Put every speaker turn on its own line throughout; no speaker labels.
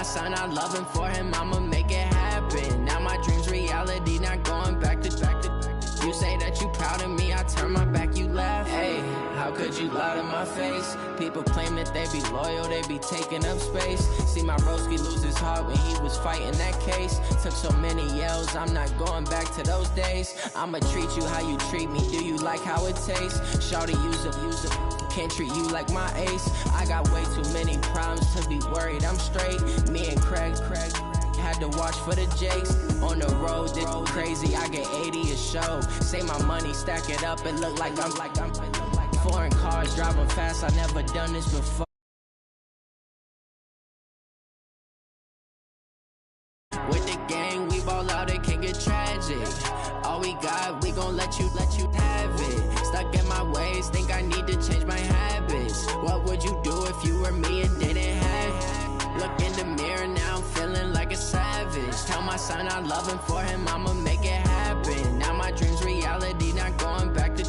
my son I love him, for him I'ma make it happen. Now my dream's reality, not going back to. You say that you proud of me, I turn my back, you laugh. Hey, how could you lie to my face? People claim that they be loyal, they be taking up space. See my broski lose his heart when he was fighting that case. Took so many yells, I'm not going back to those days. I'ma treat you how you treat me, do you like how it tastes? Shawty, use it. Can't treat you like my ace. I got way too many problems to be worried, I'm straight. Me and Craig had to watch for the Jakes. On the road, this crazy, I get 80 a show. Say my money, stack it up, it look like I'm foreign cars, driving fast, I never done this before. With the gang, we ball out, it can get tragic. All we got, we gon' let you have it. Stuck in my ways, think I need to change my habits. What would you do if you were me and didn't have it? Look in the mirror, now I'm feeling like a savage. Tell my son I love him, for him I'ma make it happen. Now my dream's reality, not going back to.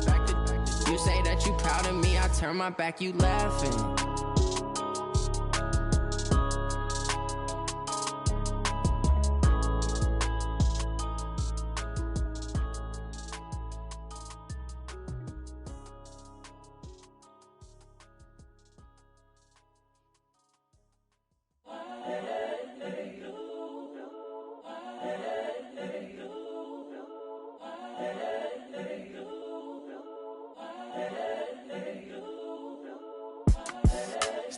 You say that you proud of me, I turn my back, you laughing.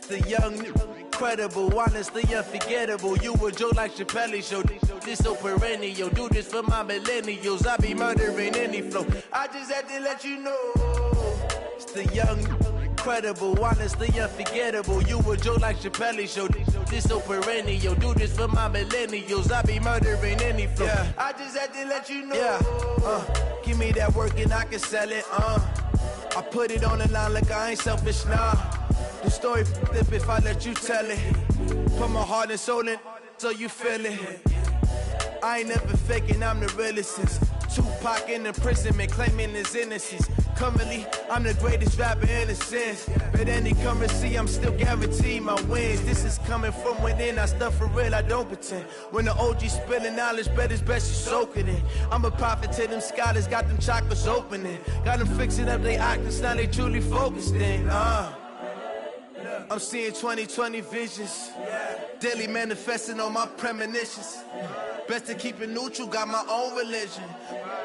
The young, incredible, honestly unforgettable. You a joke like Chappelle show. This so perennial. Do this for my millennials. I be murdering any flow. I just had to let you know. It's the young, incredible, honestly unforgettable. You a joke like Chappelle show. This so perennial. Do this for my millennials. I be murdering any flow. Yeah. I just had to let you know. Yeah. Give me that work and I can sell it. I put it on the line like I ain't selfish, nah. The story flip if I let you tell it. Put my heart and soul in so you feel it. I ain't never faking, I'm the realest since Tupac in imprisonment, claiming his innocence. Currently, I'm the greatest rapper in a sense. But any currency, I'm still guaranteed my wins. This is coming from within, I stuff for real, I don't pretend. When the OG spilling knowledge, bet it's best you soak it in. I'm a prophet to them scholars, got them chakras opening. Got them fixing up they octaves, now they truly focused in. I'm seeing 2020 visions, daily manifesting on my premonitions. Best to keep it neutral, got my own religion.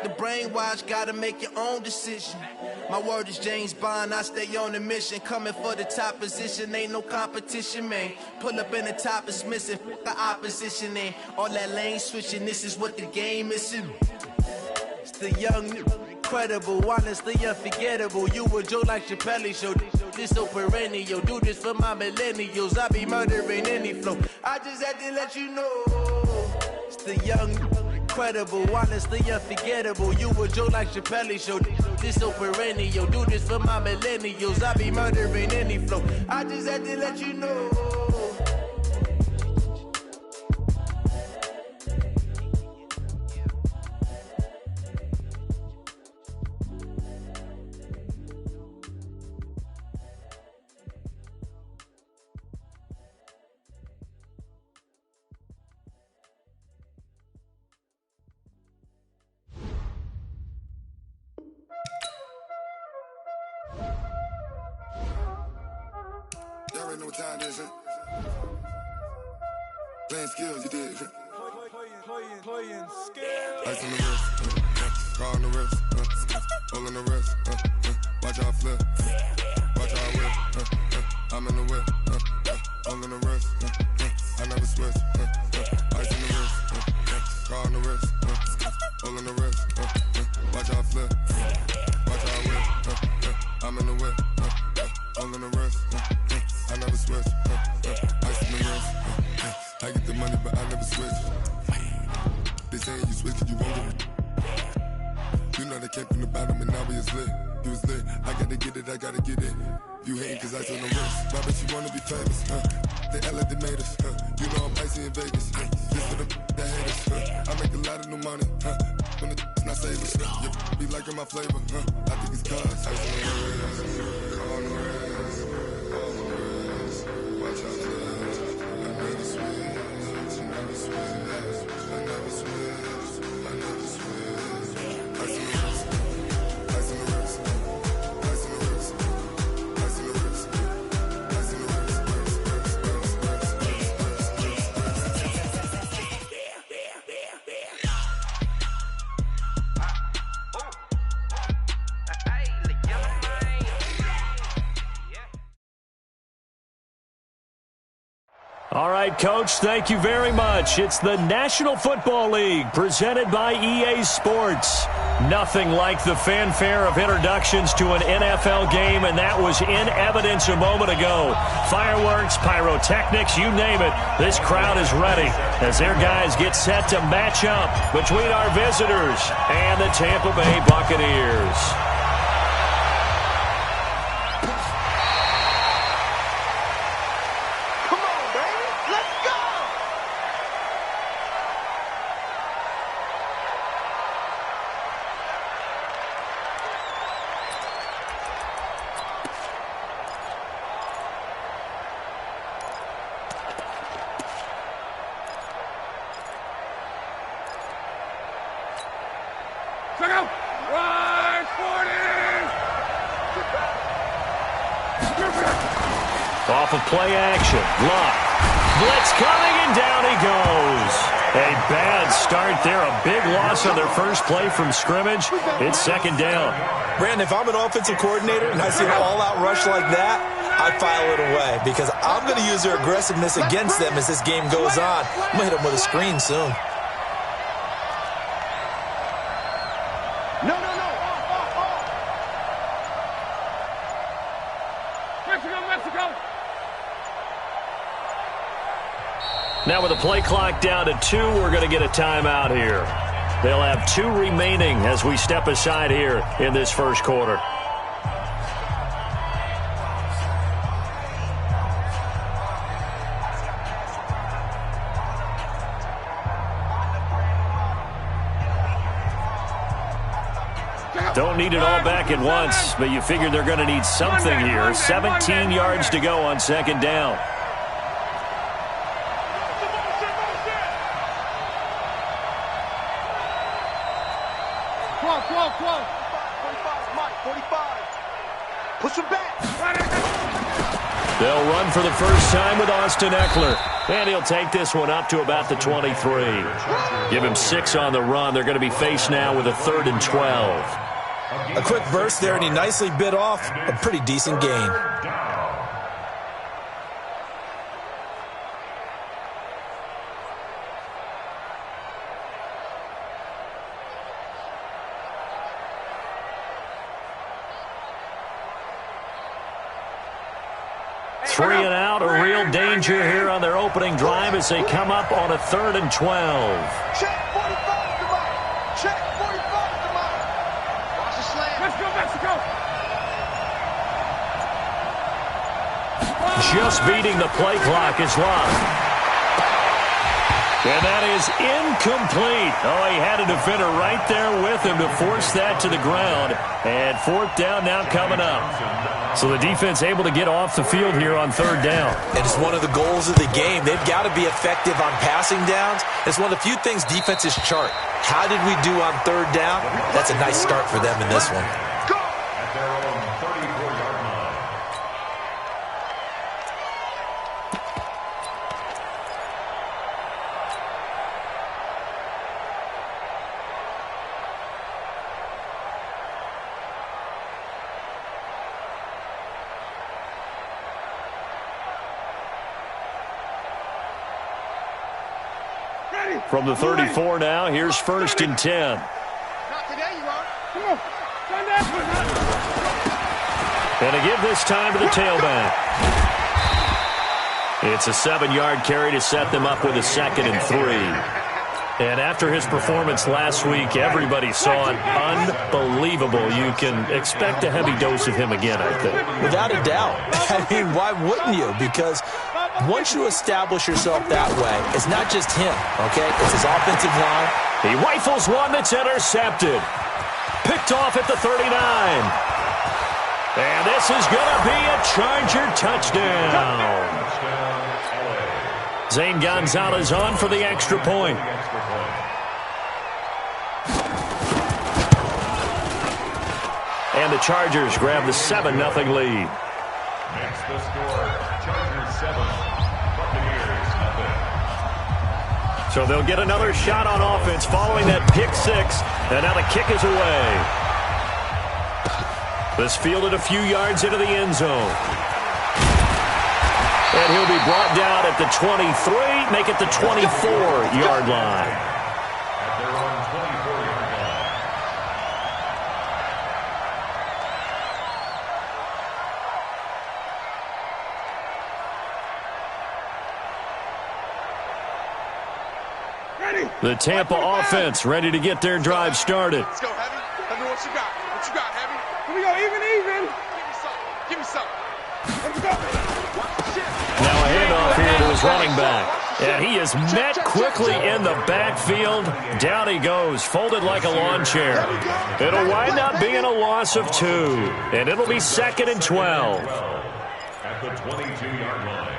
The brainwash, gotta make your own decision. My word is James Bond, I stay on a mission. Coming for the top position, ain't no competition, man. Pull up in the top, it's missing, fuck the opposition, ain't all that lane switching, this is what the game is. It's the young, incredible, honestly unforgettable. You a joke like Chappelle show. This so perennial. Do this for my millennials. I be murdering any flow. I just had to let you know. It's the young, incredible, honestly unforgettable. You a joke like Chappelle show. This so perennial. Do this for my millennials. I be murdering any flow. I just had to let you know.
Y'all already know what time it is, huh? Playing skills, you did.
Playing skills.
Ice on the wrist, car on the wrist, hole in the wrist, watch how I flip, watch how I whip, I'm in the whip, hole in the wrist, I never switch, ice on the wrist, car on the wrist, hole in the wrist, watch how I flip, watch how I whip, I'm in the whip, hole in the wrist, I never switch, ice on the wrist, I get the money but I never switch. They saying you switch, you won't get it. You know they came from the bottom and now we is lit. You was lit, I gotta get it, I gotta get it. You hating cause I on the wrist. Why bet you wanna be famous, They act like they made us, You know I'm icy in Vegas, Just for them that hate us, I make a lot of new money, When it's not savers, You be liking my flavor, I think it's cause I on the wrist, on the wrist, on the wrist. Watch out, I never switch.
All right, Coach, thank you very much. It's the National Football League presented by EA Sports. Nothing like the fanfare of introductions to an NFL game, and that was in evidence a moment ago. Fireworks, pyrotechnics, you name it. This crowd is ready as their guys get set to match up between our visitors and the Tampa Bay Buccaneers. Off of play action. Luck. Blitz coming, and down he goes. A bad start there. A big loss on their first play from scrimmage. It's second down.
Brandon, if I'm an offensive coordinator and I see an all-out rush like that, I file it away because I'm going to use their aggressiveness against them as this game goes on. I'm going to hit them with a screen soon.
Now with the play clock down to 2, we're going to get a timeout here. They'll have 2 remaining as we step aside here in this first quarter. Don't need it all back at once, but you figure they're going to need something here. 17 yards to go on second down. They'll run for the first time with Austin Eckler. And he'll take this one up to about the 23. Give him 6 on the run. They're going to be faced now with a 3rd and 12.
A quick burst there, and he nicely bit off a pretty decent gain.
Three and out, a real danger here on their opening drive as they come up on a 3rd and 12.
Check 45 to Mike. Check 45 to Mike. Watch the slam. Let's go, Mexico.
Just beating the play clock is Love. And that is incomplete. Oh, he had a defender right there with him to force that to the ground. And 4th down now coming up. So the defense able to get off the field here on 3rd down.
And it's one of the goals of the game. They've got to be effective on passing downs. It's one of the few things defenses chart. How did we do on 3rd down? That's a nice start for them in this one.
From the 34 now, here's 1st and 10.
Not today, you are. Come on.
And to give this time to the tailback. It's a 7-yard carry to set them up with a 2nd and 3. And after his performance last week, everybody saw it. Unbelievable. You can expect a heavy dose of him again, I think.
Without a doubt. I mean, why wouldn't you? Because once you establish yourself that way, it's not just him, okay? It's his offensive line.
He rifles one that's intercepted. Picked off at the 39. And this is going to be a Charger touchdown. Zane Gonzalez on for the extra point. And the Chargers grab the 7-0 lead.
Next the score, Chargers 7, Buccaneers nothing.
So they'll get another shot on offense following that pick 6. And now the kick is away. This fielded a few yards into the end zone. And he'll be brought down at the 23, make it the 24-yard line.
At their own 24-yard line.
The Tampa offense ready to get their drive started.
Let's go, Heavy. Let me know what you got. What you got, Heavy? Here we go, even. Give me something. Let's go.
Now a handoff here to his running back. And he is met quickly in the backfield. Down he goes, folded like a lawn chair. It'll wind up being a loss of 2. And it'll be 2nd and 12.
At the 22-yard line.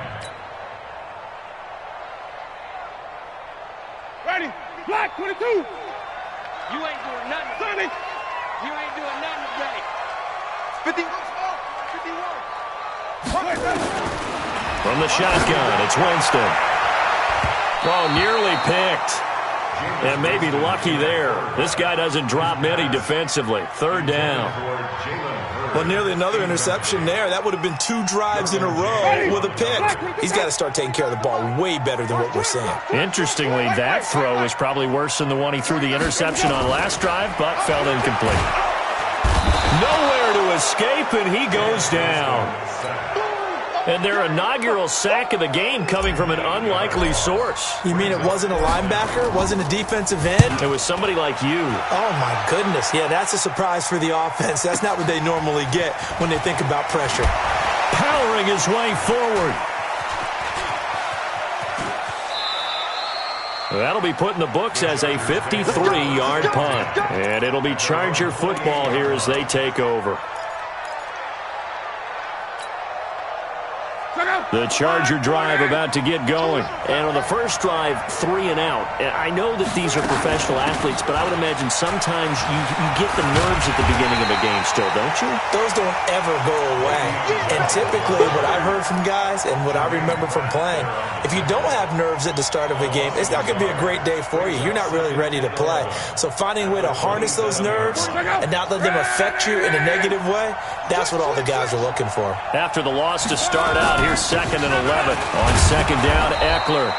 Ready. Black 22. You ain't
doing nothing.
Sonny.
You ain't doing nothing today.
51.
From the shotgun, it's Winston. Oh, nearly picked. And maybe lucky there. This guy doesn't drop many defensively. 3rd down.
Well, nearly another interception there. That would have been 2 drives in a row with a pick. He's got to start taking care of the ball way better than what we're seeing.
Interestingly, that throw is probably worse than the one he threw the interception on last drive, but fell incomplete. Nowhere to escape, and he goes down. And their inaugural sack of the game coming from an unlikely source.
You mean it wasn't a linebacker? Wasn't a defensive end?
It was somebody like you.
Oh, my goodness. Yeah, that's a surprise for the offense. That's not what they normally get when they think about pressure.
Powering his way forward. That'll be put in the books as a 53-yard punt. And it'll be Charger football here as they take over. The Charger drive about to get going. And on the first drive, 3 and out. And I know that these are professional athletes, but I would imagine sometimes you get the nerves at the beginning of a game still, don't you?
Those don't ever go away. And typically what I've heard from guys and what I remember from playing, if you don't have nerves at the start of a game, it's not going to be a great day for you. You're not really ready to play. So finding a way to harness those nerves and not let them affect you in a negative way, that's what all the guys are looking for.
After the loss to start out, here's 2nd and 11. On 2nd down, Eckler.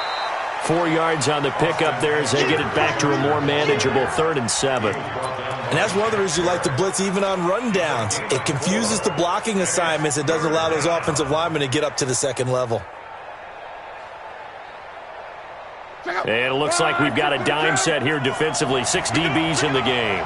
4 yards on the pickup there as they get it back to a more manageable 3rd and 7.
And that's one of the reasons you like to blitz even on rundowns. It confuses the blocking assignments. It doesn't allow those offensive linemen to get up to the 2nd level.
And it looks like we've got a dime set here defensively. 6 DBs in the game.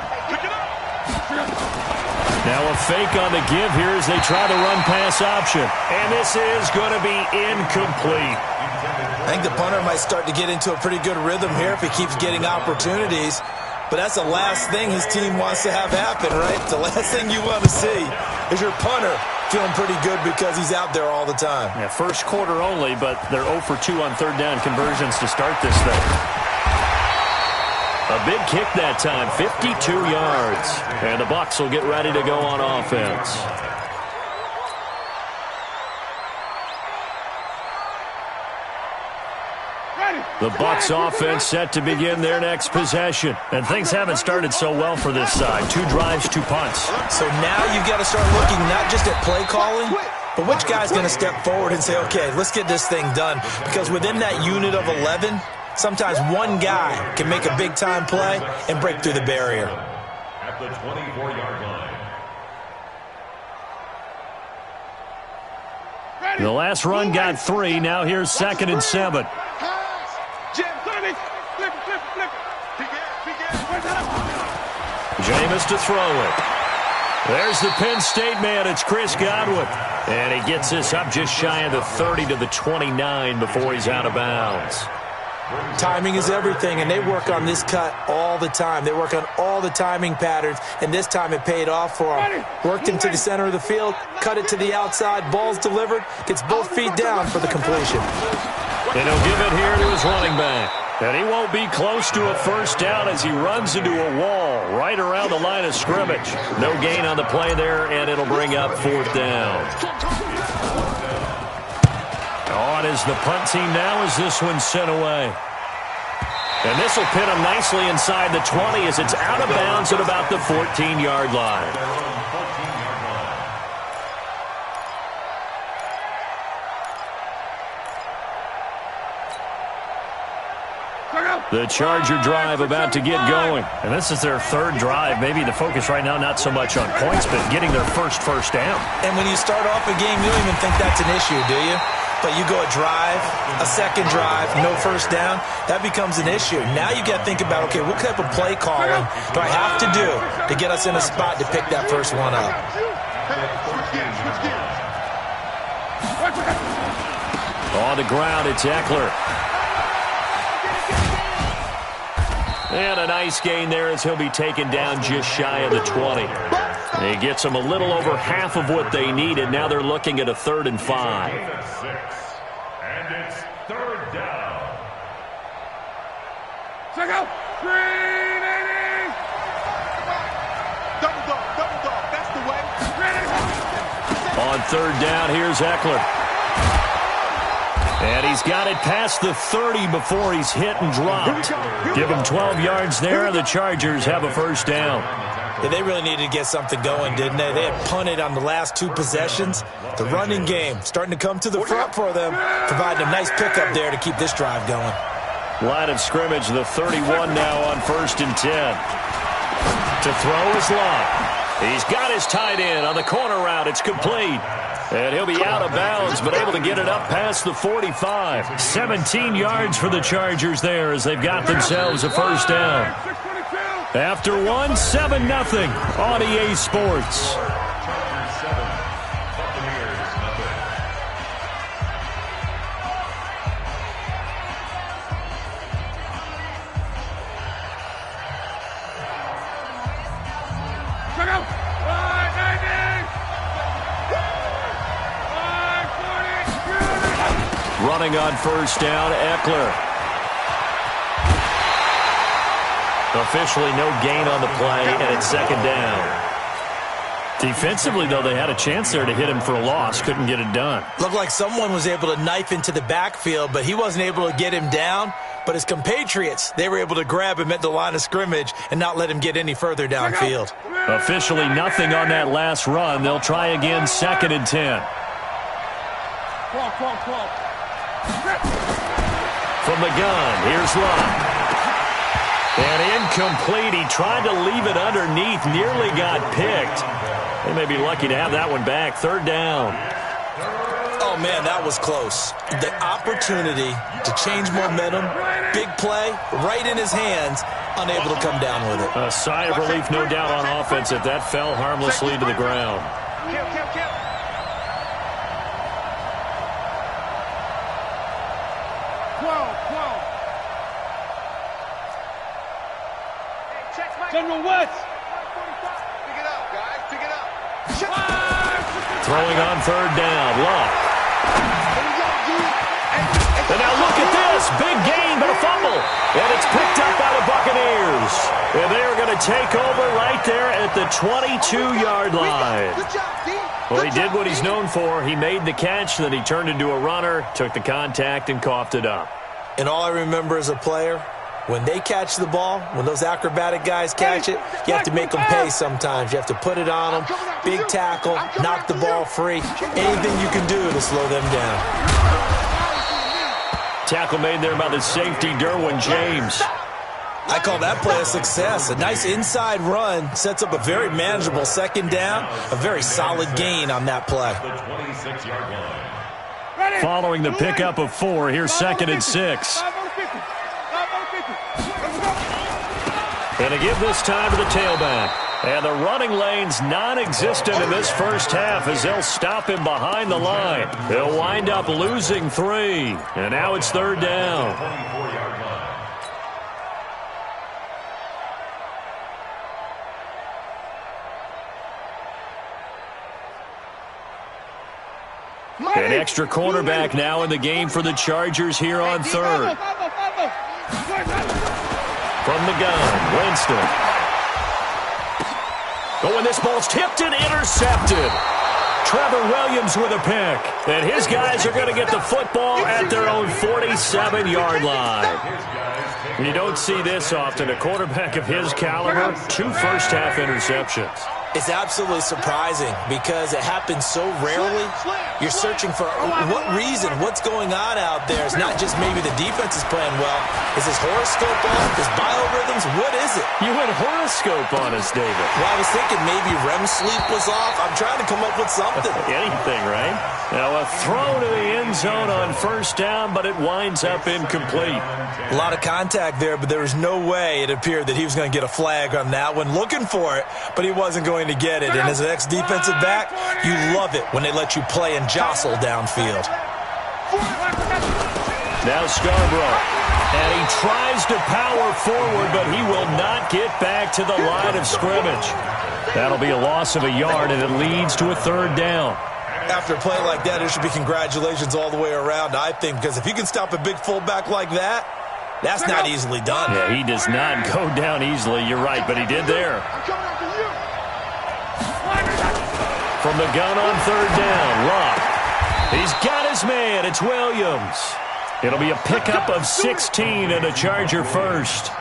Now a fake on the give here as they try the run-pass option. And this is going to be incomplete.
I think the punter might start to get into a pretty good rhythm here if he keeps getting opportunities. But that's the last thing his team wants to have happen, right? The last thing you want to see is your punter feeling pretty good because he's out there all the time.
Yeah, first quarter only, but they're 0 for 2 on 3rd down conversions to start this thing. A big kick that time, 52 yards. And the Bucs will get ready to go on offense. The Bucs offense set to begin their next possession. And things haven't started so well for this side. 2 drives, 2 punts.
So now you've got to start looking not just at play calling, but which guy's going to step forward and say, okay, let's get this thing done. Because within that unit of 11, sometimes one guy can make a big-time play and break through the barrier.
At the 24-yard line.
The last run got 3. Now here's 2nd and 7. Jameis to throw it. There's the Penn State man. It's Chris Godwin. And he gets this up just shy of the 30 to the 29 before he's out of bounds.
Timing is everything, and they work on this cut all the time. They work on all the timing patterns, and this time it paid off for them. Worked into the center of the field, cut it to the outside, ball's delivered, gets both feet down for the completion.
And he'll give it here to his running back. And he won't be close to a first down as he runs into a wall right around the line of scrimmage. No gain on the play there, and it'll bring up 4th down. On is the punt team now as this one's sent away. And this will pin him nicely inside the 20 as it's out of bounds at about the 14-yard line. The Charger drive about to get going. And this is their third drive. Maybe the focus right now not so much on points, but getting their first down.
And when you start off a game, you don't even think that's an issue, do you? But you go a drive, a second drive, no first down, that becomes an issue. Now you got to think about, okay, what type of play calling do I have to do to get us in a spot to pick that first one up?
On the ground, it's Eckler. And a nice gain there as he'll be taken down just shy of the 20. He gets them a little over half of what they needed. Now they're looking at a 3rd and 5.
And it's 3rd down.
Check out. Green 80. Double dog. That's the way.
On 3rd down, here's Eckler. And he's got it past the 30 before he's hit and dropped. Give him 12 yards there, and the Chargers have a first down.
Yeah, they really needed to get something going, didn't they? They had punted on the last 2 possessions. The running game starting to come to the front for them, providing a nice pickup there to keep this drive going.
Line of scrimmage, the 31 now on 1st and 10. To throw is Love. He's got his tight end on the corner route. It's complete. And he'll be out of bounds, but able to get it up past the 45. 17 yards for the Chargers there as they've got themselves a first down. After 1, 7-0 on EA Sports.
Chargers 7, Buccaneers 0.
Check out. 190.
Running on first down, Eckler. Officially no gain on the play, and it's 2nd down. Defensively, though, they had a chance there to hit him for a loss. Couldn't get it done.
Looked like someone was able to knife into the backfield, but he wasn't able to get him down. But his compatriots, they were able to grab him at the line of scrimmage and not let him get any further downfield.
Officially nothing on that last run. They'll try again, 2nd and 10. From the gun, here's Love. And incomplete. He tried to leave it underneath, nearly got picked. They may be lucky to have that one back. 3rd down.
Oh, man, that was close. The opportunity to change momentum, big play, right in his hands, unable to come down with it.
A sigh of relief, no doubt, on offense if that fell harmlessly to the ground.
Kill. 12. General West. Pick it up, guys. Pick it up.
Throwing on 3rd down. Love. And now look at this. Big gain, but a fumble. And it's picked up by the Buccaneers. And they are going to take over right there at the 22-yard line. Well, he did what he's known for. He made the catch, then he turned into a runner, took the contact, and coughed it up.
And all I remember as a player, when they catch the ball, when those acrobatic guys catch it, you have to make them pay sometimes. You have to put it on them, big tackle, knock the ball free. Anything you can do to slow them down.
Tackle made there by the safety, Derwin James.
I call that play a success. A nice inside run sets up a very manageable 2nd down, a very solid gain on that play.
The 26-yard line.
Following the pickup of 4, here's 2nd and 6. And to give this time to the tailback. And the running lane's non-existent in this first half as they'll stop him behind the line. They'll wind up losing 3. And now it's 3rd down.
24-yard line.
An extra cornerback now in the game for the Chargers here on 3rd. From the gun, Winston. Oh, and this ball's tipped and intercepted. Trevor Williams with a pick. And his guys are going to get the football at their own 47-yard line. You don't see this often. A quarterback of his caliber, 2 first-half interceptions.
It's absolutely surprising because it happens so rarely. You're searching for what reason, what's going on out there. It's not just maybe the defense is playing well. Is his horoscope off? Is biorhythms? What is it?
You went horoscope on us, David.
Well, I was thinking maybe REM sleep was off. I'm trying to come up with something.
Anything, right? Now a throw to the end zone on first down, but it winds up incomplete.
A lot of contact there, but there was no way it appeared that he was going to get a flag on that one. Looking for it, but he wasn't going to get it. And as an ex-defensive back, you love it when they let you play and jostle downfield.
Now Scarborough. And he tries to power forward, but he will not get back to the line of scrimmage. That'll be a loss of a yard, and it leads to a third down.
After a play like that, there should be congratulations all the way around, I think, because if you can stop a big fullback like that, that's not easily done.
Yeah, he does not go down easily. You're right, but he did there. From the gun on third down, Locke. He's got his man. It's Williams. It'll be a pickup of 16 and a Charger first.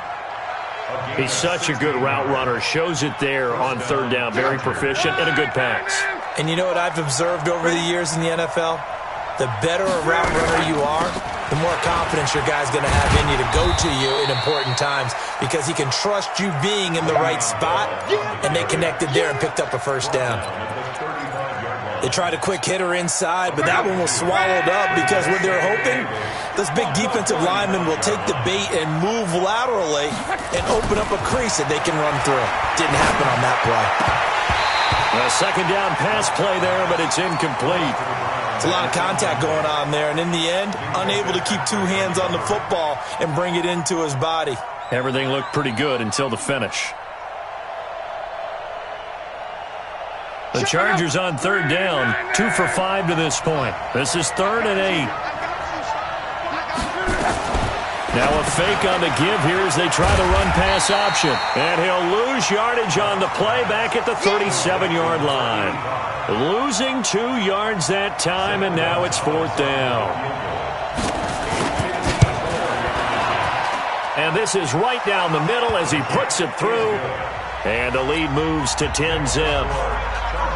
He's such a good route runner. Shows it there on third down. Very proficient and a good pass.
And you know what I've observed over the years in the NFL? The better a route runner you are, the more confidence your guy's going to have in you to go to you in important times because he can trust you being in the right spot, and they connected there and picked up a first down. They tried a quick hitter inside, but that one was swallowed up because what they're hoping, this big defensive lineman will take the bait and move laterally and open up a crease that they can run through. Didn't happen on that play.
A second down pass play there, but it's incomplete.
It's a lot of contact going on there, and in the end, unable to keep two hands on the football and bring it into his body.
Everything looked pretty good until the finish. The Chargers on third down, 2 for 5 to this point. This is 3rd and 8. Now a fake on the give here as they try the run-pass option. And he'll lose yardage on the play back at the 37-yard line. Losing 2 yards that time, and now it's 4th down. And this is right down the middle as he puts it through. And the lead moves to 10-zip.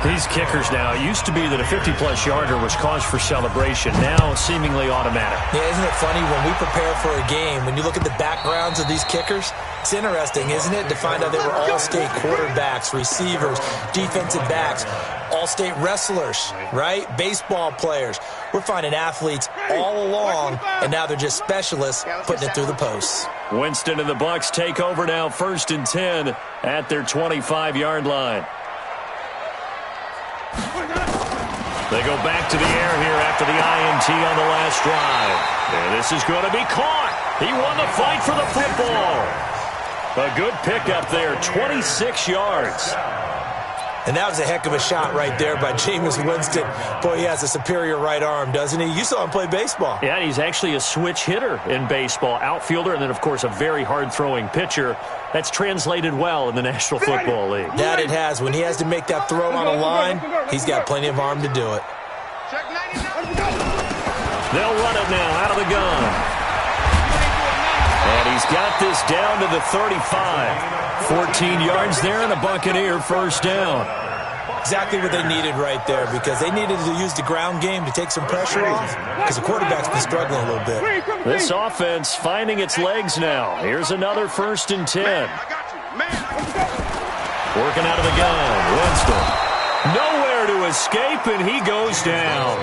These kickers now, it used to be that a 50-plus yarder was cause for celebration. Now seemingly automatic.
Yeah, isn't it funny when we prepare for a game, when you look at the backgrounds of these kickers, it's interesting, isn't it, to find out they were all-state quarterbacks, receivers, defensive backs, all-state wrestlers, right? Baseball players. We're finding athletes all along, and now they're just specialists putting it through the posts.
Winston and the Bucs take over now, 1st and 10 at their 25-yard line. They go back to the air here after the INT on the last drive. And this is going to be caught. He won the fight for the football. A good pickup there, 26 yards.
And that was a heck of a shot right there by Jameis Winston. Boy, he has a superior right arm, doesn't he? You saw him play baseball.
Yeah, he's actually a switch hitter in baseball. Outfielder, and then, of course, a very hard-throwing pitcher. That's translated well in the National Football League.
That it has. When he has to make that throw on a line, he's got plenty of arm to do it.
They'll run it now out of the gun. And he's got this down to the 35. 14 yards there and a Buccaneer first down.
Exactly what they needed right there, because they needed to use the ground game to take some pressure off, because the quarterback's been struggling a little bit.
This offense finding its legs now. Here's another 1st and 10. Working out of the gun. Winston. Nowhere to escape, and he goes down.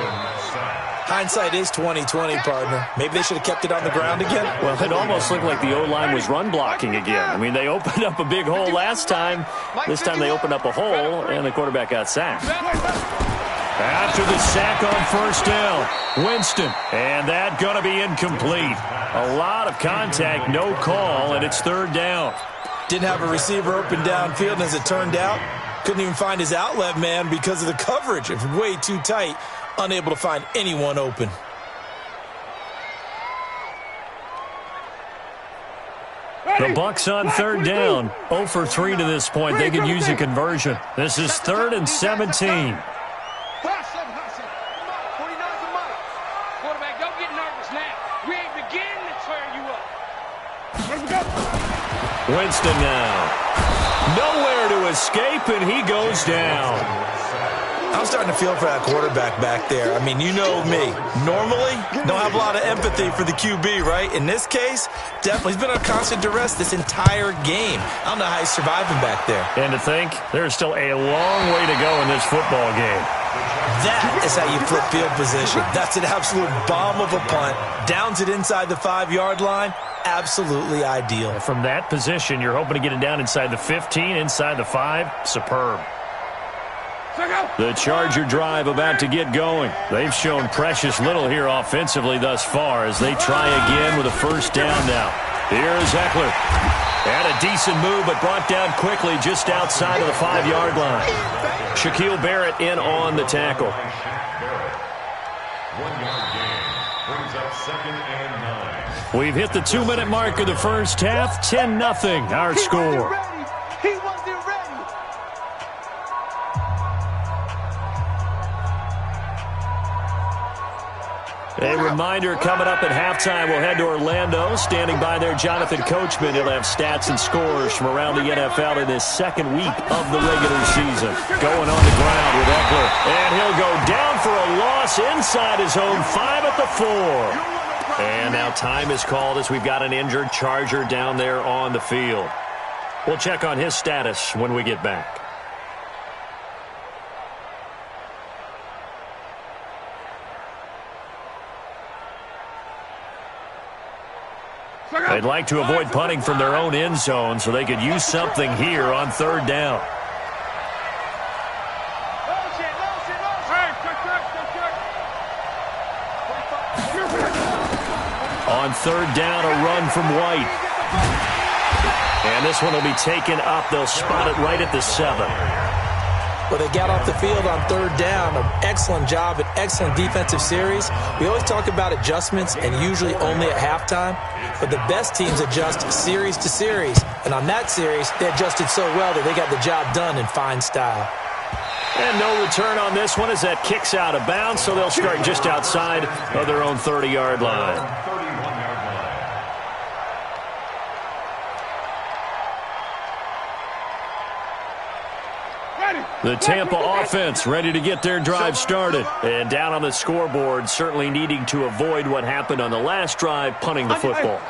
Hindsight is 20/20, partner. Maybe they should have kept it on the ground again.
Well, it almost looked like the O-line was run blocking again. I mean, they opened up a big hole last time. This time they opened up a hole, and the quarterback got sacked. After the sack on 1st down, Winston. And that going to be incomplete. A lot of contact, no call, and it's 3rd down.
Didn't have a receiver open downfield, and as it turned out, couldn't even find his outlet man because of the coverage. It was way too tight. Unable to find anyone open.
The Bucs on 3rd down. 0 for 3 to this point. They could use a conversion. This is 3rd and 17.
Quarterback, don't get nervous now. We ain't beginning to tear you up.
Winston now. Nowhere to escape, and he goes down.
I'm starting to feel for that quarterback back there. I mean, you know me. Normally, don't have a lot of empathy for the QB, right? In this case, definitely. He's been on constant duress this entire game. I don't know how he's surviving back there.
And to think, there's still a long way to go in this football game.
That is how you flip field position. That's an absolute bomb of a punt. Downs it inside the 5-yard line. Absolutely ideal.
From that position, you're hoping to get it down inside the 15, inside the 5. Superb. The Charger drive about to get going. They've shown precious little here offensively thus far as they try again with a first down now. Here's Eckler. And a decent move, but brought down quickly just outside of the 5-yard line. Shaquille Barrett in on the tackle.
1-yard gain. Brings up 2nd and 9.
We've hit the 2-minute mark of the first half. 10-0 our score.
He wasn't ready.
A reminder coming up at halftime, we'll head to Orlando. Standing by there, Jonathan Coachman. He'll have stats and scores from around the NFL in his second week of the regular season. Going on the ground with Eckler. And he'll go down for a loss inside his own 5 at the 4. And now time is called as we've got an injured Charger down there on the field. We'll check on his status when we get back. They'd like to avoid punting from their own end zone so they could use something here on 3rd down. On 3rd down, a run from White. And this one will be taken up. They'll spot it right at the 7.
Well, they got off the field on 3rd down. An excellent job, an excellent defensive series. We always talk about adjustments and usually only at halftime. But the best teams adjust series to series. And on that series, they adjusted so well that they got the job done in fine style.
And no return on this one as that kicks out of bounds, so they'll start just outside of their own 30-yard line.
31-yard line.
The Tampa offense ready to get their drive started. And down on the scoreboard, certainly needing to avoid what happened on the last drive, punting the football.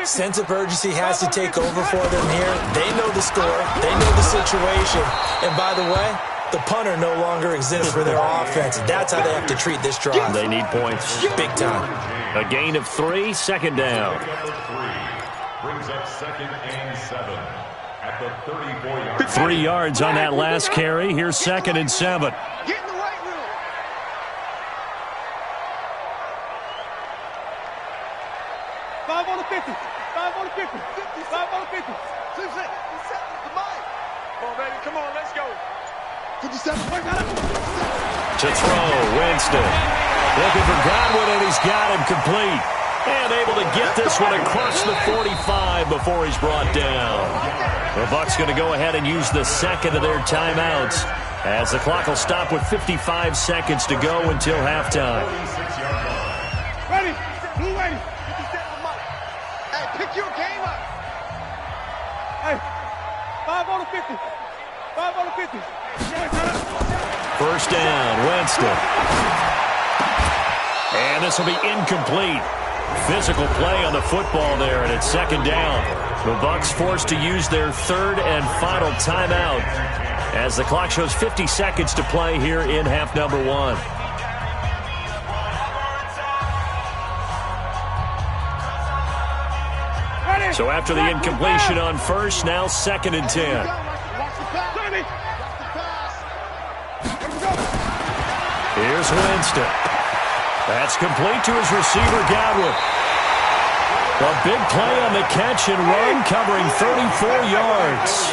Sense of urgency has to take over for them here. They know the score. They know the situation. And by the way, the punter no longer exists for their offense. That's how they have to treat this drive.
They need points.
Big time.
A gain of 3, 2nd down.
Brings up 2nd and 7 at the 34-yard line.
3 yards on that last carry. Here's 2nd and 7.
Get in the weight room. 5 on the 50. 5 on the 50. 5 on the 50. 57. Come on, baby. Come on, let's go. 57.
To throw, Winston. Looking for Godwin, and he's got him complete. And able to get this one across the 45 before he's brought down. The Bucs going to go ahead and use the second of their timeouts as the clock will stop with 55 seconds to go until halftime.
Ready. Blue ready. Hey, pick your game up. Hey, 5 on the 50. 5 on the 50.
First down, Winston. And this will be incomplete. Physical play on the football there, and it's 2nd down. The Bucs forced to use their 3rd and final timeout as the clock shows 50 seconds to play here in half number 1. So after the incompletion on first, now 2nd and 10. Here's Winston. That's complete to his receiver, Godwin. A big play on the catch and run, covering 34 yards.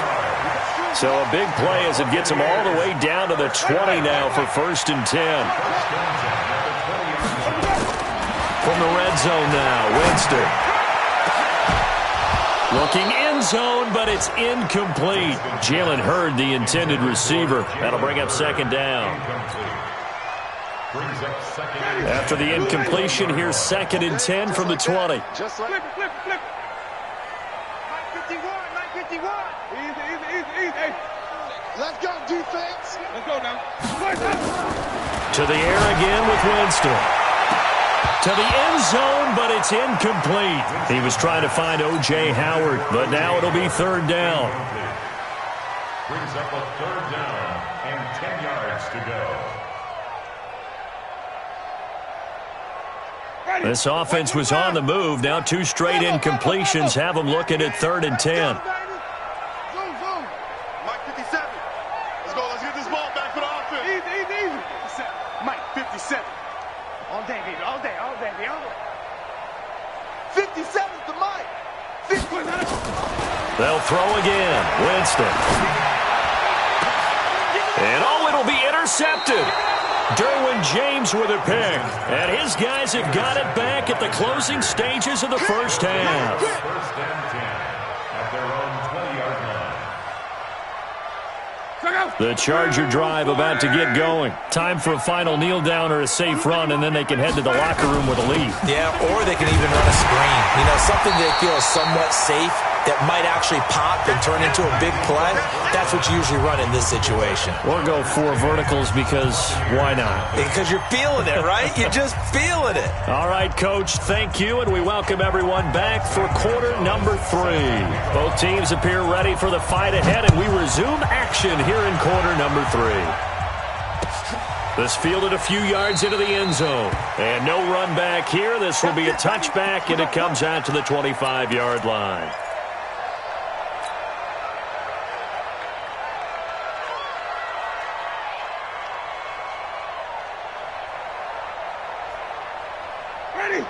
So a big play as it gets him all the way down to the 20 now for 1st and 10. From the red zone now, Winston. Looking end zone, but it's incomplete. Jalen Hurd, the intended receiver. That'll bring up 2nd down. After the incompletion, here's 2nd and 10 from the 20.
Just like flip. 51. Easy. Hey. Let's go, defense. Let's go now.
To the air again with Winston. To the end zone, but it's incomplete. He was trying to find O.J. Howard, but now it'll be third down.
Brings up a third down and 10 yards to go.
This offense was on the move. Now 2 straight incompletions have them looking at 3rd and 10.
Mike 57. Let's go. Let's get this ball back for the offense.
Easy.
Mike 57.
All day, baby. All day.
57's the Mike.
They'll throw again. Winston. And it'll be intercepted. Derwin James with a pick. And his guys have got it back at the closing stages of the first half.
First and 10 at their own 20-yard line.
The Charger drive about to get going. Time for a final kneel down or a safe run, and then they can head to the locker room with a lead.
Yeah, or they can even run a screen. You know, something they feel is somewhat safe that might actually pop and turn into a big play. That's what you usually run in this situation.
Or go 4 verticals because why not?
Because you're feeling it, right? You're just feeling it.
All right, Coach, thank you, and we welcome everyone back for quarter number 3. Both teams appear ready for the fight ahead, and we resume action here in quarter number 3. This fielded a few yards into the end zone. And no run back here. This will be a touchback, and it comes out to the 25-yard line.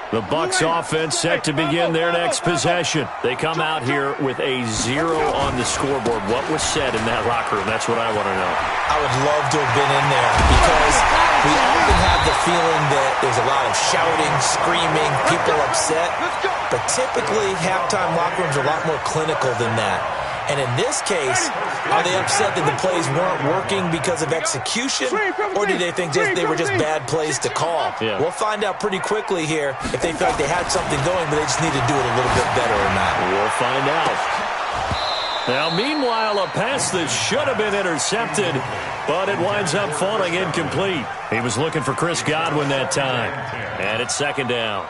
The Bucs offense set to begin their next possession. They come out here with a 0 on the scoreboard. What was said in that locker room? That's what I want to know.
I would love to have been in there because we often have the feeling that there's a lot of shouting, screaming, people upset. But typically, halftime locker rooms are a lot more clinical than that. And in this case, are they upset that the plays weren't working because of execution, or do they think they were just bad plays to call?
Yeah.
We'll find out pretty quickly here if they felt they had something going, but they just need to do it a little bit better or not.
We'll find out. Now, meanwhile, a pass that should have been intercepted, but it winds up falling incomplete. He was looking for Chris Godwin that time, and it's second down.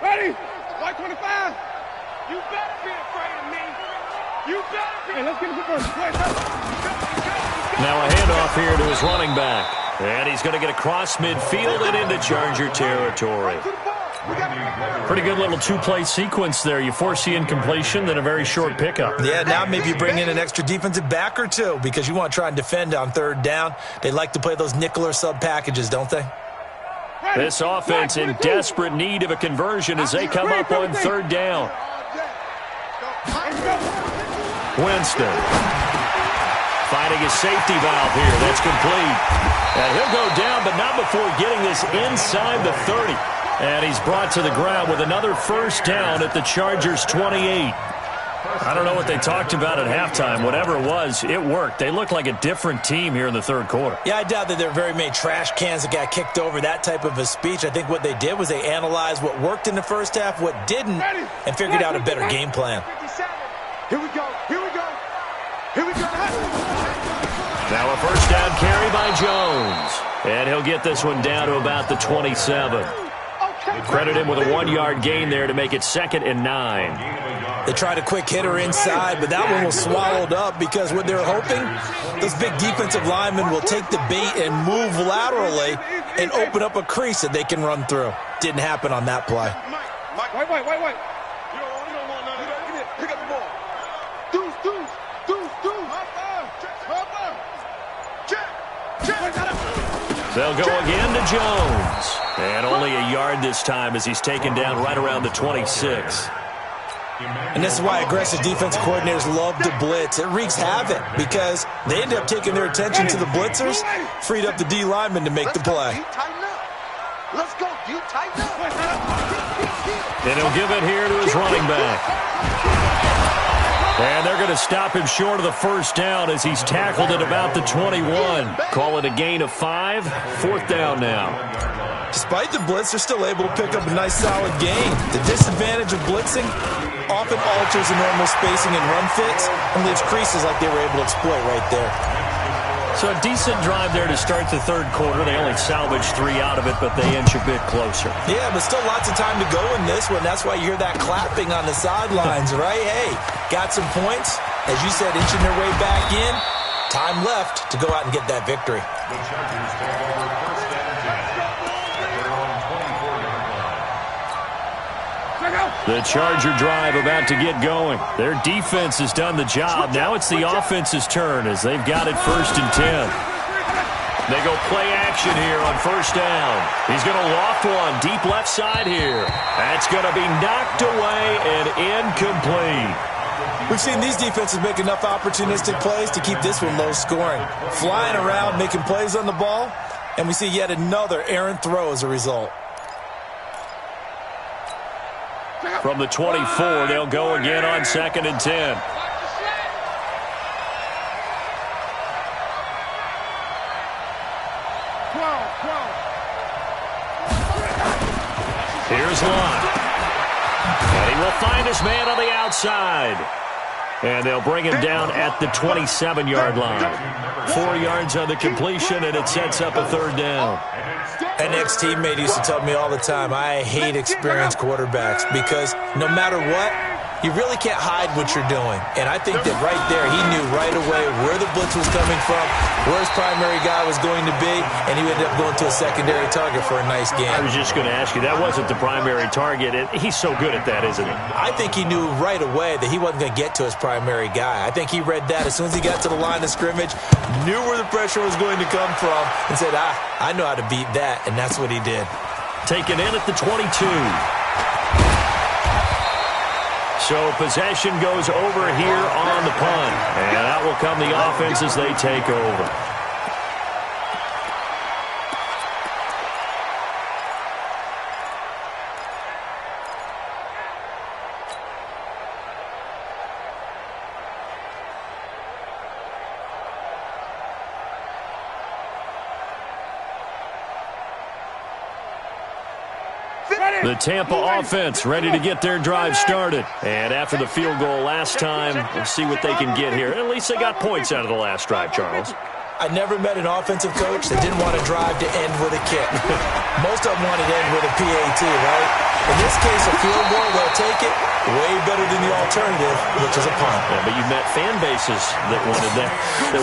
Ready? White 25. You better be afraid of me. You better be. Hey, let's get it first.
Now a handoff here to his running back. And he's going to get across midfield and into Charger territory. Pretty good little 2-play sequence there. You force the incompletion, then a very short pickup.
Yeah, now maybe you bring in an extra defensive back or two because you want to try and defend on third down. They like to play those nickel or sub packages, don't they?
This offense in desperate need of a conversion as they come up on third down. Winston finding his safety valve here. That's complete. And he'll go down, but not before getting this inside the 30. And he's brought to the ground with another first down at the Chargers' 28. I don't know what they talked about at halftime. Whatever it was, it worked. They look like a different team here in the third quarter.
Yeah, I doubt that there are very many trash cans that got kicked over, that type of a speech. I think what they did was they analyzed what worked in the first half, what didn't, and figured out a better game plan.
Here we go.
Now a first down carry by Jones. And he'll get this one down to about the 27. Credit him with a 1-yard gain there to make it 2nd and 9.
They tried a quick hitter inside, but that one was swallowed up because what they're hoping, those big defensive linemen will take the bait and move laterally and open up a crease that they can run through. Didn't happen on that play.
White. You don't want none of that. Pick up the ball. Deuce.
They'll go again to Jones. And only a yard this time as he's taken down right around the 26.
And this is why aggressive defensive coordinators love to blitz. It wreaks havoc because they end up taking their attention to the blitzers, freed up the D lineman to make the play.
Let's go. You tighten up.
And he'll give it here to his running back. And they're going to stop him short of the first down as he's tackled at about the 21. Call it a gain of 5. 4th down now.
Despite the blitz, they're still able to pick up a nice solid gain. The disadvantage of blitzing often alters the normal spacing and run fits and leaves creases like they were able to exploit right there.
So a decent drive there to start the 3rd quarter. They only salvaged 3 out of it, but they inch a bit closer.
Yeah, but still lots of time to go in this one. That's why you hear that clapping on the sidelines, right? Hey, got some points. As you said, inching their way back in. Time left to go out and get that victory.
The Chargers take over 1st and 10 at their own 24-yard line.
The Charger drive about to get going. Their defense has done the job. Now it's the offense's turn as they've got it 1st and 10. They go play action here on 1st down. He's going to loft one deep left side here. That's going to be knocked away and incomplete.
We've seen these defenses make enough opportunistic plays to keep this one low scoring. Flying around, making plays on the ball, and we see yet another errant throw as a result.
From the 24, they'll go again on 2nd and 10. Here's Lott. And he will find his man on the outside. And they'll bring him down at the 27-yard line. 4 yards on the completion, and it sets up a 3rd down.
An ex-teammate used to tell me all the time, I hate experienced quarterbacks because no matter what, you really can't hide what you're doing. And I think that right there, he knew right away where the blitz was coming from, where his primary guy was going to be, and he ended up going to a secondary target for a nice game.
I was just going to ask you, that wasn't the primary target, and he's so good at that, isn't he?
I think he knew right away that he wasn't going to get to his primary guy. I think he read that as soon as he got to the line of scrimmage, knew where the pressure was going to come from, and said, I know how to beat that, and that's what he did.
Taken in at the 22. So possession goes over here on the punt. And out will come the offense as they take over. The Tampa offense ready to get their drive started. And after the field goal last time, we'll see what they can get here. At least they got points out of the last drive, Charles.
I never met an offensive coach that didn't want a drive to end with a kick. Most of them wanted to end with a PAT, right? In this case, a field goal, they'll take it. Way better than the alternative, which is a punt.
Yeah, but you've met fan bases that wanted that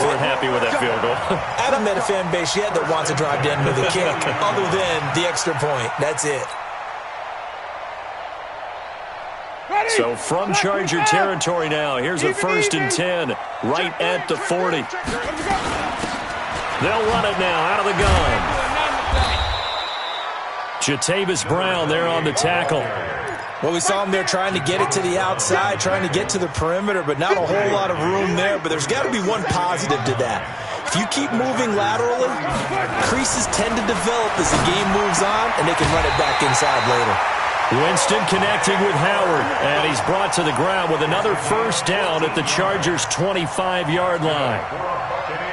weren't happy with that field goal.
I haven't met a fan base yet that wants a drive to end with a kick, other than the extra point. That's it.
So from Charger territory now, here's a 1st and 10 right at the 40. They'll run it now out of the gun. Jatavis Brown there on the tackle.
Well, we saw him there trying to get it to the outside, trying to get to the perimeter, but not a whole lot of room there. But there's got to be one positive to that. If you keep moving laterally, creases tend to develop as the game moves on, and they can run it back inside later.
Winston connecting with Howard, and he's brought to the ground with another 1st down at the Chargers' 25-yard line.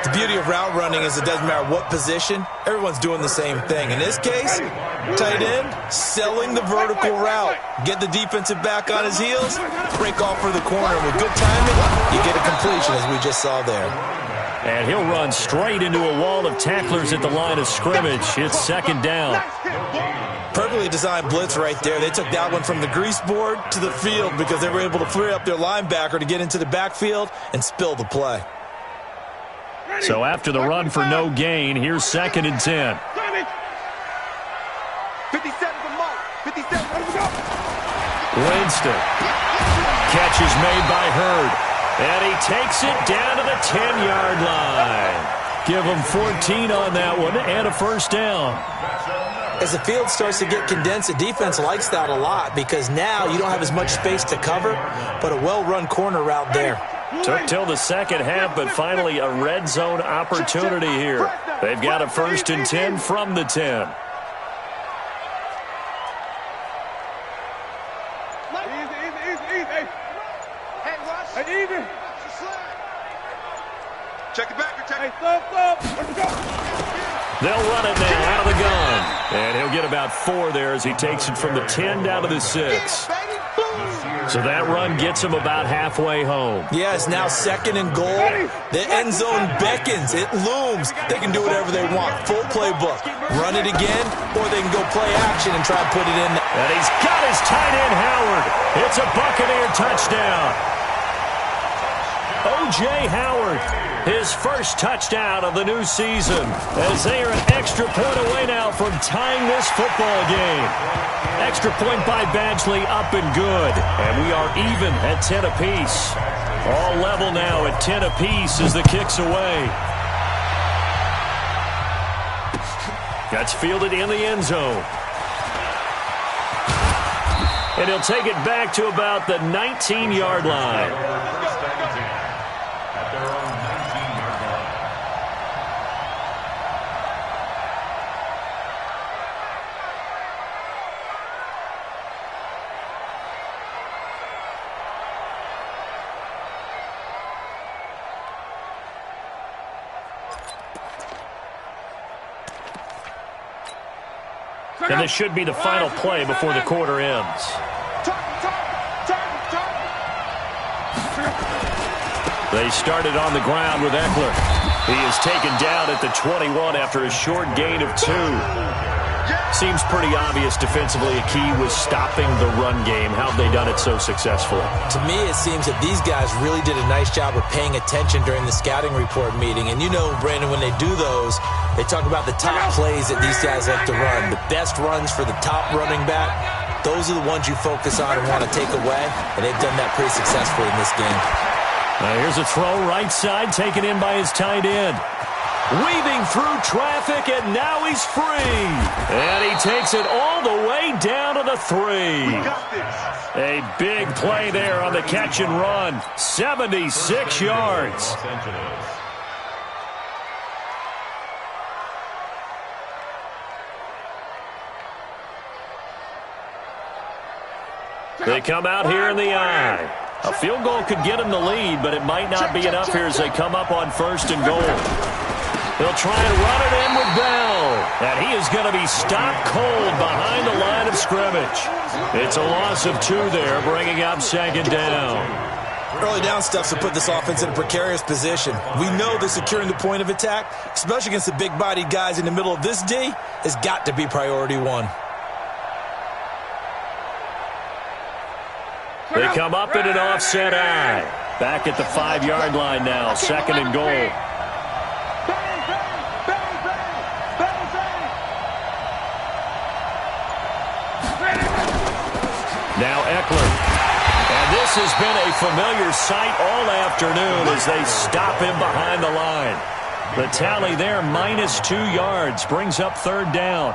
The beauty of route running is it doesn't matter what position, everyone's doing the same thing. In this case, tight end, selling the vertical route. Get the defensive back on his heels, break off for the corner. With good timing, you get a completion, as we just saw there.
And he'll run straight into a wall of tacklers at the line of scrimmage. It's 2nd down.
Perfectly designed blitz right there. They took that one from the grease board to the field because they were able to free up their linebacker to get into the backfield and spill the play.
So after the run for no gain, here's 2nd and 10.
57 for Mark. 57. Let's go.
Winston. Catch is made by Hurd. And he takes it down to the 10-yard line. Give him 14 on that one and a 1st down.
As the field starts to get condensed, the defense likes that a lot because now you don't have as much space to cover, but a well-run corner route there.
Took till the second half, but finally a red zone opportunity here. They've got a 1st and 10 from the 10.
Easy.
Check it back.
Hey, stop. Let's go.
They'll run it now out of the gun. And he'll get about 4 there as he takes it from the 10 down to the 6. So that run gets him about halfway home.
Yeah, it's now 2nd and goal. The end zone beckons. It looms. They can do whatever they want. Full playbook. Run it again, or they can go play action and try to put it in.
And he's got his tight end, Howard. It's a Buccaneer touchdown. O.J. Howard, his first touchdown of the new season, as they are an extra point away now from tying this football game. Extra point by Badgley up and good, and we are even at 10 apiece. All level now at 10 apiece as the kick's away. That's fielded in the end zone. And he'll take it back to about the 19-yard line. And this should be the final play before the quarter ends. They started on the ground with Eckler. He is taken down at the 21 after a short gain of 2. Seems pretty obvious defensively a key was stopping the run game. How have they done it so successfully?
To me, it seems that these guys really did a nice job of paying attention during the scouting report meeting. And you know, Brandon, when they do those, they talk about the top plays that these guys like to run. The best runs for the top running back, those are the ones you focus on and want to take away. And they've done that pretty successfully in this game.
Here's a throw right side taken in by his tight end. Weaving through traffic, and now he's free. And he takes it all the way down to the 3. A big play there on the catch and run. 76 yards. They come out here in the eye. A field goal could get him the lead, but it might not be enough here as they come up on 1st and goal. They'll try and run it in with Bell. And he is going to be stopped cold behind the line of scrimmage. It's a loss of 2 there, bringing up 2nd down.
Early down stuff to put this offense in a precarious position. We know that securing the point of attack, especially against the big-bodied guys in the middle of this D, has got to be priority 1.
They come up in an offset eye. Back at the 5-yard line now, 2nd and goal. Now Eckler. And this has been a familiar sight all afternoon as they stop him behind the line. The tally there, -2 yards, brings up 3rd down.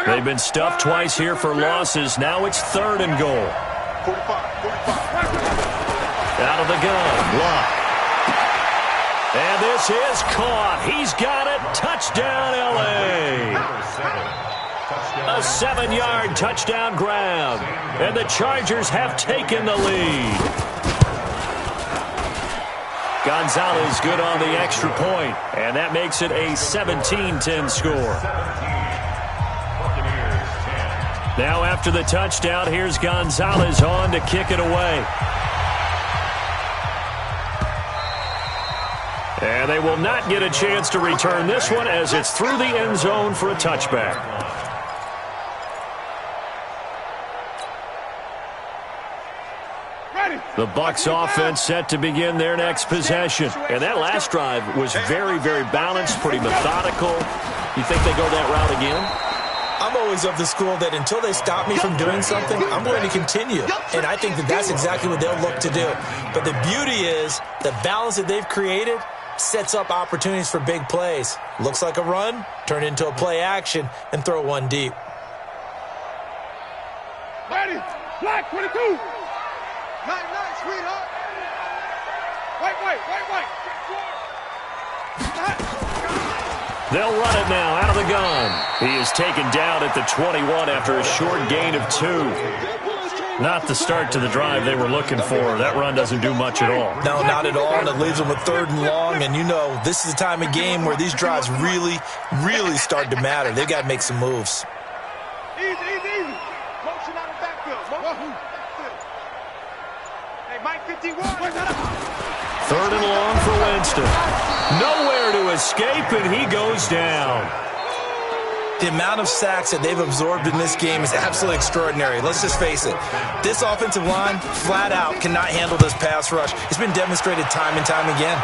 They've been stuffed twice here for losses. Now it's 3rd and goal.
45.
Out of the gun. Lock. And this is caught. He's got it. Touchdown, L.A. A 7-yard touchdown grab. And the Chargers have taken the lead. Gonzalez good on the extra point. And that makes it a 17-10 score. Now after the touchdown, here's Gonzalez on to kick it away. And they will not get a chance to return this one as it's through the end zone for a touchback. The Bucs offense set to begin their next possession. And that last drive was very, very balanced, pretty methodical. You think they go that route again?
I'm always of the school that until they stop me from doing something, I'm going to continue. And I think that that's exactly what they'll look to do. But the beauty is the balance that they've created sets up opportunities for big plays. Looks like a run, turn into a play action, and throw one deep.
Ready, black 22. Night, sweetheart. White.
They'll run it now out of the gun. He is taken down at the 21 after a short gain of 2. Not the start to the drive they were looking for. That run doesn't do much at all.
No, not at all, and it leaves them with 3rd and long. And you know, this is the time of game where these drives really, really start to matter. They've got to make some moves.
Easy. Motion out of backfield. Hey, Mike 51.
3rd and long for Winston. Nowhere to escape, and he goes down.
The amount of sacks that they've absorbed in this game is absolutely extraordinary. Let's just face it. This offensive line, flat out, cannot handle this pass rush. It's been demonstrated time and time again.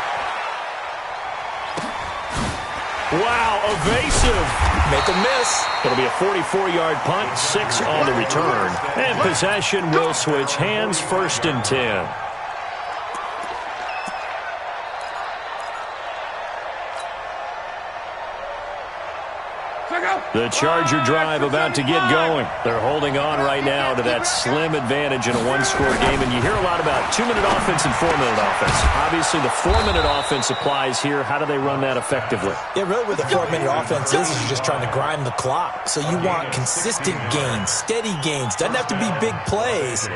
Wow, evasive.
Make a miss.
It'll be a 44-yard punt, 6 on the return. And possession will switch hands, 1st and 10. The Charger drive about to get going. They're holding on right now to that slim advantage in a one-score game. And you hear a lot about 2-minute offense and 4-minute offense. Obviously, the 4-minute offense applies here. How do they run that effectively?
Yeah, really what the 4-minute offense is you're just trying to grind the clock. So you want consistent gains, steady gains. Doesn't have to be big plays,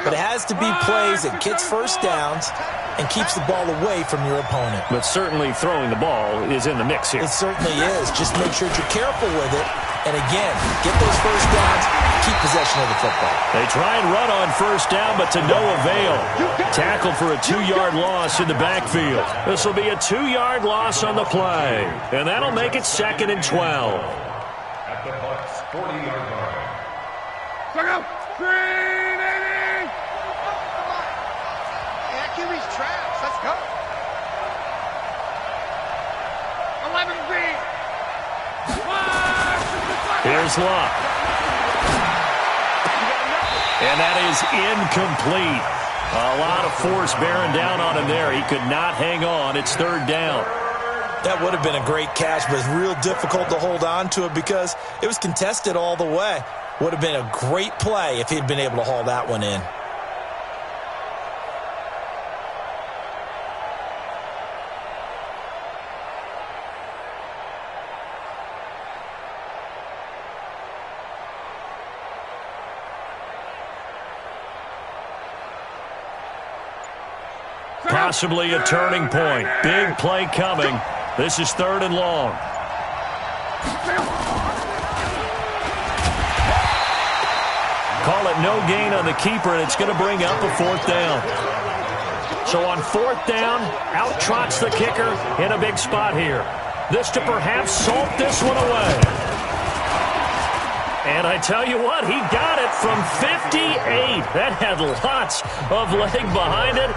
but it has to be plays that gets first downs and keeps the ball away from your opponent.
But certainly throwing the ball is in the mix here.
It certainly is. Just make sure that you're careful with it. And again, get those first downs, keep possession of the football.
They try and run on 1st down, but to no avail. Tackled for a 2-yard loss in the backfield. This will be a 2-yard loss on the play. And that'll make it 2nd and 12.
At the Bucks 40-yard line.
Check out. 380. That can reach traps. Let's go. 11B.
Here's Luck. And that is incomplete. A lot of force bearing down on him there. He could not hang on. It's 3rd down.
That would have been a great catch, but it's real difficult to hold on to it because it was contested all the way. Would have been a great play if he'd been able to haul that one in.
Possibly a turning point. Big play coming. This is 3rd and long. Call it no gain on the keeper, and it's going to bring up a 4th down. So on 4th down, out trots the kicker in a big spot here. This to perhaps salt this one away. And I tell you what, he got it from 58. That had lots of leg behind it.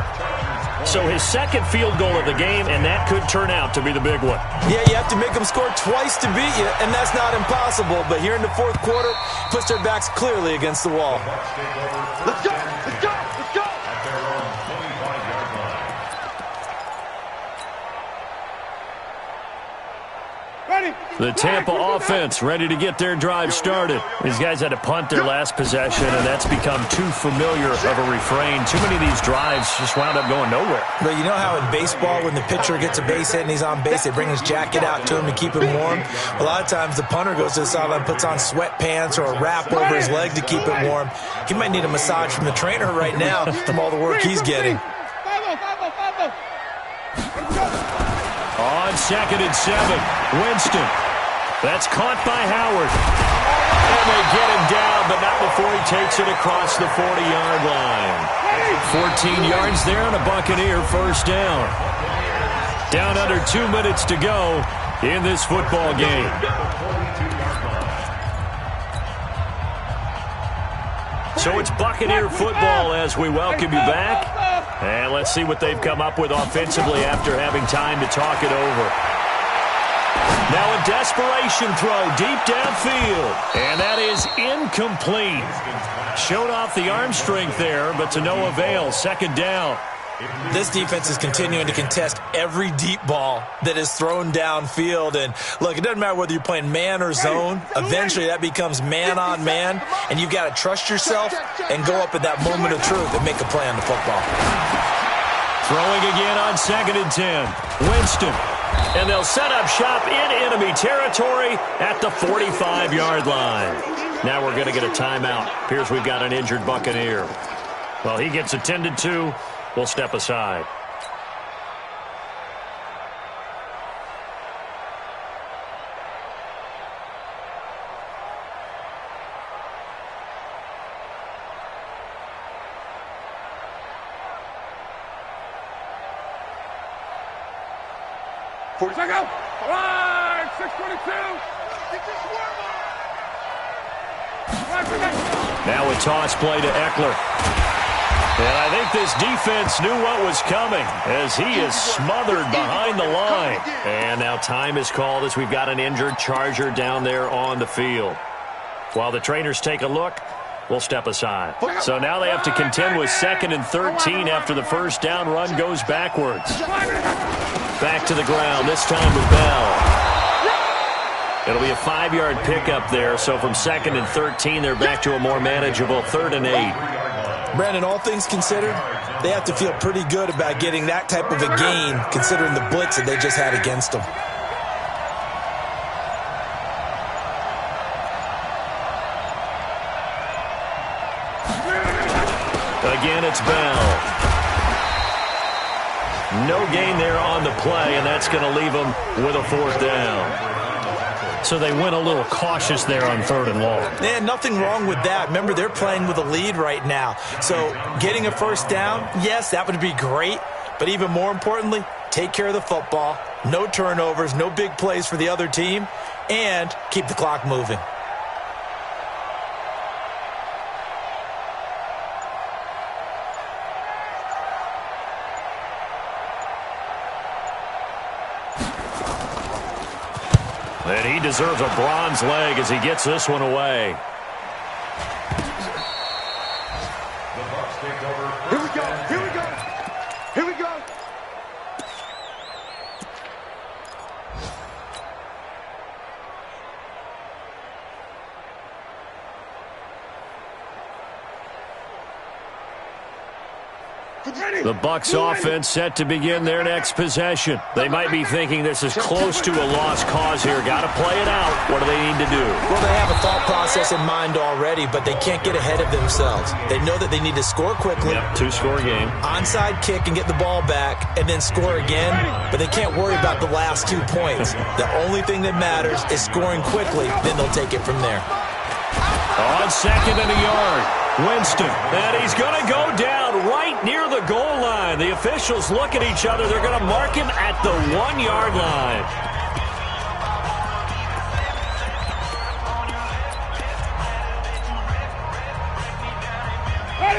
So his 2nd field goal of the game, and that could turn out to be the big one.
Yeah, you have to make them score twice to beat you, and that's not impossible. But here in the 4th quarter, puts their backs clearly against the wall.
Let's go. Let's go. Let's go.
At their own 25-yard line.
Ready.
The Tampa offense ready to get their drive started. These guys had to punt their last possession, and that's become too familiar of a refrain. Too many of these drives just wound up going nowhere.
But you know how in baseball, when the pitcher gets a base hit and he's on base, they bring his jacket out to him to keep him warm? A lot of times the punter goes to the sideline, puts on sweatpants or a wrap over his leg to keep it warm. He might need a massage from the trainer right now from all the work he's getting.
On 2nd and 7, Winston. That's caught by Howard. And they get him down, but not before he takes it across the 40-yard line. 14 yards there and a Buccaneer 1st down. Down under 2 minutes to go in this football game. So it's Buccaneer football as we welcome you back. And let's see what they've come up with offensively after having time to talk it over. Now a desperation throw deep downfield. And that is incomplete. Showed off the arm strength there, but to no avail. 2nd down.
This defense is continuing to contest every deep ball that is thrown downfield. And look, it doesn't matter whether you're playing man or zone. Eventually that becomes man on man. And you've got to trust yourself and go up at that moment of truth and make a play on the football.
Throwing again on 2nd and 10. Winston. And they'll set up shop in enemy territory at the 45-yard line. Now we're going to get a timeout. Appears we've got an injured Buccaneer. Well, he gets attended to. We'll step aside.
Check out. All right, 622.
Now a toss play to Eckler. And I think this defense knew what was coming as he is smothered behind the line. And now time is called as we've got an injured Charger down there on the field. While the trainers take a look, we'll step aside. So now they have to contend with 2nd and 13 after the first down run goes backwards. Back to the ground, this time with Bell. It'll be a 5-yard pickup there, so from 2nd and 13, they're back to a more manageable 3rd and 8.
Brandon, all things considered, they have to feel pretty good about getting that type of a gain, considering the blitz that they just had against them.
Again, it's Bell. No gain there on the play, and that's going to leave them with a 4th down. So they went a little cautious there on 3rd and long.
Yeah, nothing wrong with that. Remember, they're playing with a lead right now. So getting a first down, yes, that would be great. But even more importantly, take care of the football. No turnovers, no big plays for the other team, and keep the clock moving.
And he deserves a bronze leg as he gets this one away.
Here we go. Here we go. Here we go.
The Bucs offense set to begin their next possession. They might be thinking this is close to a lost cause here. Got to play it out. What do they need to do?
Well, they have a thought process in mind already, but they can't get ahead of themselves. They know that they need to score quickly.
Yep, 2-score game.
Onside kick and get the ball back and then score again, but they can't worry about the last 2 points. The only thing that matters is scoring quickly, then they'll take it from there.
On 2nd and a yard. Winston, and he's going to go down right near the goal line. The officials look at each other. They're going to mark him at the 1-yard line.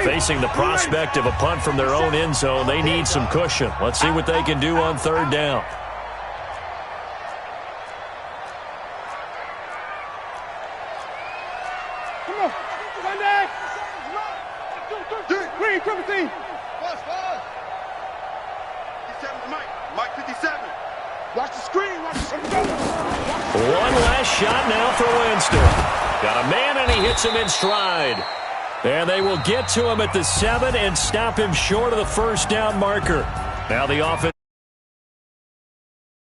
Facing the prospect of a punt from their own end zone, they need some cushion. Let's see what they can do on 3rd down.
Mike 57. Watch the screen. Watch the screen.
One last shot now for Winston. Got a man, and he hits him in stride. And they will get to him at the 7 and stop him short of the first down marker. Now the offense.